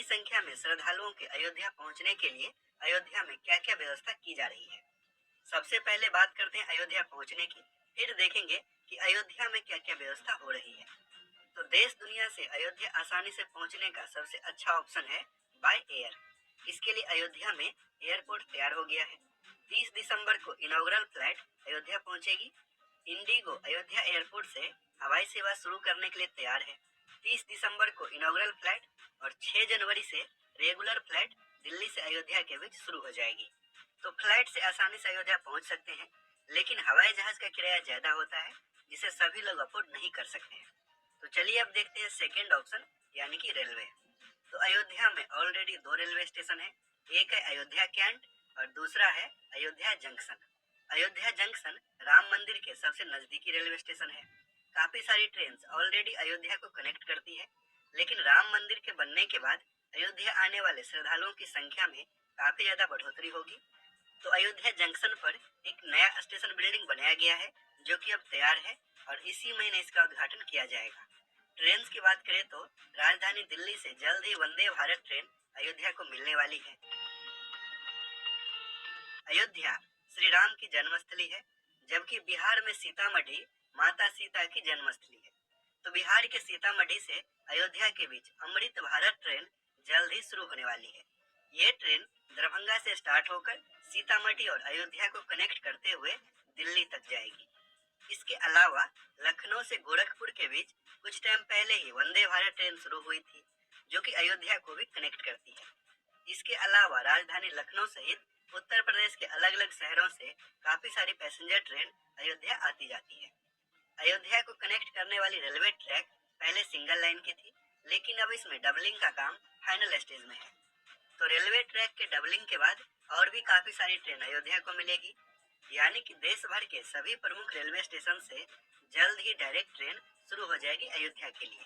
बड़ी संख्या में श्रद्धालुओं के अयोध्या पहुंचने के लिए अयोध्या में क्या क्या व्यवस्था की जा रही है। सबसे पहले बात करते हैं अयोध्या पहुंचने की, फिर देखेंगे कि अयोध्या में क्या क्या व्यवस्था हो रही है। तो देश दुनिया से अयोध्या आसानी से पहुंचने का सबसे अच्छा ऑप्शन है बाय एयर। इसके लिए अयोध्या में एयरपोर्ट तैयार हो गया है। 30 दिसंबर को इनॉग्रल फ्लाइट अयोध्या पहुंचेगी। इंडिगो अयोध्या एयरपोर्ट से हवाई सेवा शुरू करने के लिए तैयार है। 30 दिसंबर को इनॉग्रल फ्लाइट और 6 जनवरी से रेगुलर फ्लाइट दिल्ली से अयोध्या के बीच शुरू हो जाएगी। तो फ्लाइट से आसानी से अयोध्या पहुंच सकते हैं, लेकिन हवाई जहाज का किराया ज्यादा होता है जिसे सभी लोग अफोर्ड नहीं कर सकते हैं। तो चलिए अब देखते हैं सेकेंड ऑप्शन यानी कि रेलवे। तो अयोध्या में ऑलरेडी 2 रेलवे स्टेशन है। एक है अयोध्या कैंट और दूसरा है अयोध्या जंक्शन। अयोध्या जंक्शन राम मंदिर के सबसे नजदीकी रेलवे स्टेशन है। काफी सारी ट्रेन ऑलरेडी अयोध्या को कनेक्ट करती है, लेकिन राम मंदिर के बनने के बाद अयोध्या आने वाले श्रद्धालुओं की संख्या में काफी ज्यादा बढ़ोतरी होगी। तो अयोध्या जंक्शन पर एक नया स्टेशन बिल्डिंग बनाया गया है जो कि अब तैयार है और इसी महीने इसका उद्घाटन किया जाएगा। ट्रेन की बात करें तो राजधानी दिल्ली से जल्द ही वंदे भारत ट्रेन अयोध्या को मिलने वाली है। अयोध्या श्री राम की जन्मस्थली है, जबकि बिहार में सीतामढ़ी माता सीता की जन्मस्थली है। तो बिहार के सीतामढ़ी से अयोध्या के बीच अमृत भारत ट्रेन जल्द ही शुरू होने वाली है। ये ट्रेन दरभंगा से स्टार्ट होकर सीतामढ़ी और अयोध्या को कनेक्ट करते हुए दिल्ली तक जाएगी। इसके अलावा लखनऊ से गोरखपुर के बीच कुछ टाइम पहले ही वंदे भारत ट्रेन शुरू हुई थी, जो कि अयोध्या को भी कनेक्ट करती है। इसके अलावा राजधानी लखनऊ सहित उत्तर प्रदेश के अलग अलग शहरों से काफी सारी पैसेंजर ट्रेन अयोध्या आती जाती है। अयोध्या को कनेक्ट करने वाली रेलवे ट्रैक पहले सिंगल लाइन की थी, लेकिन अब इसमें डबलिंग का काम फाइनल स्टेज में है। तो रेलवे ट्रैक के डबलिंग के बाद और भी काफी सारी ट्रेन अयोध्या को मिलेगी, यानी कि देश भर के सभी प्रमुख रेलवे स्टेशन से जल्द ही डायरेक्ट ट्रेन शुरू हो जाएगी अयोध्या के लिए।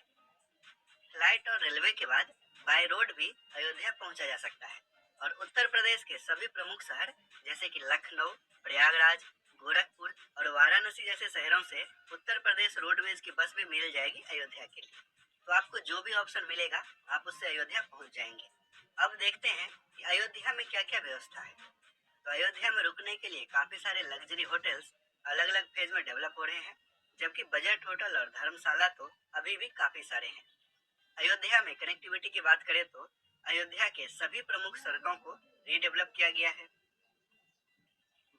फ्लाइट और रेलवे के बाद बाय रोड भी अयोध्या पहुंचा जा सकता है और उत्तर प्रदेश के सभी प्रमुख शहर जैसे कि लखनऊ, प्रयागराज, गोरखपुर और वाराणसी जैसे शहरों से उत्तर प्रदेश रोडवेज की बस भी मिल जाएगी अयोध्या के लिए। तो आपको जो भी ऑप्शन मिलेगा आप उससे अयोध्या पहुंच जाएंगे। अब देखते हैं कि अयोध्या में क्या क्या व्यवस्था है। तो अयोध्या में रुकने के लिए काफी सारे लग्जरी होटल्स अलग अलग फेज में डेवलप हो रहे हैं, जबकि बजट होटल और धर्मशाला तो अभी भी काफी सारे हैं। अयोध्या में कनेक्टिविटी की बात करें तो अयोध्या के सभी प्रमुख सड़कों को रीडेवलप किया गया है।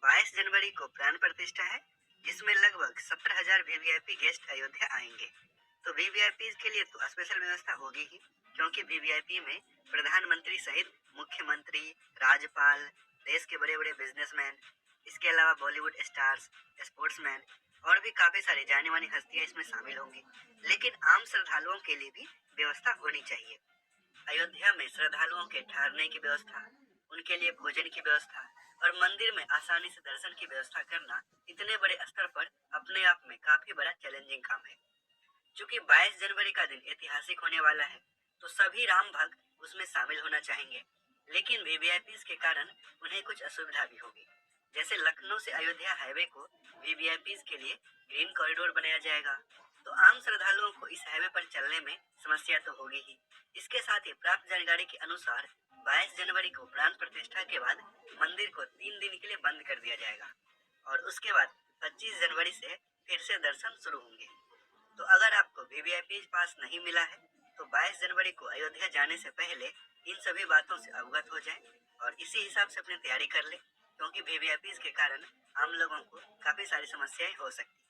22 जनवरी को प्राण प्रतिष्ठा है, जिसमें लगभग 17,000 वीवीआईपी गेस्ट अयोध्या आएंगे। तो वीवीआईपी के लिए तो स्पेशल व्यवस्था होगी ही, क्योंकि वीवीआईपी में प्रधानमंत्री सहित मुख्यमंत्री, राज्यपाल, देश के बड़े बड़े बिजनेसमैन, इसके अलावा बॉलीवुड स्टार्स, स्पोर्ट्समैन और भी काफी सारी जानी मानी हस्तियां इसमें शामिल होंगी। लेकिन आम श्रद्धालुओं के लिए भी व्यवस्था होनी चाहिए। अयोध्या में श्रद्धालुओं के ठहरने की व्यवस्था, उनके लिए भोजन की व्यवस्था और मंदिर में आसानी से दर्शन की व्यवस्था करना इतने बड़े स्तर पर अपने आप में काफी बड़ा चैलेंजिंग काम है। चूंकि 22 जनवरी का दिन ऐतिहासिक होने वाला है, तो सभी राम भक्त उसमें शामिल होना चाहेंगे, लेकिन वीवीआईपी के कारण उन्हें कुछ असुविधा भी होगी। जैसे लखनऊ से अयोध्या हाईवे को वीवीआईपी के लिए ग्रीन कॉरिडोर बनाया जाएगा, तो आम श्रद्धालुओं को इस हाईवे पर चलने में समस्या तो होगी ही। इसके साथ ही प्राप्त जानकारी के अनुसार 22 जनवरी को प्राण प्रतिष्ठा के बाद मंदिर को 3 दिन के लिए बंद कर दिया जाएगा और उसके बाद 25 जनवरी से फिर से दर्शन शुरू होंगे। तो अगर आपको वीवीआईपी पास नहीं मिला है तो 22 जनवरी को अयोध्या जाने से पहले इन सभी बातों से अवगत हो जाएं और इसी हिसाब से अपनी तैयारी कर ले, क्योंकि वीवीआईपी के कारण आम लोगों को काफी सारी समस्याएं हो सकती हैं।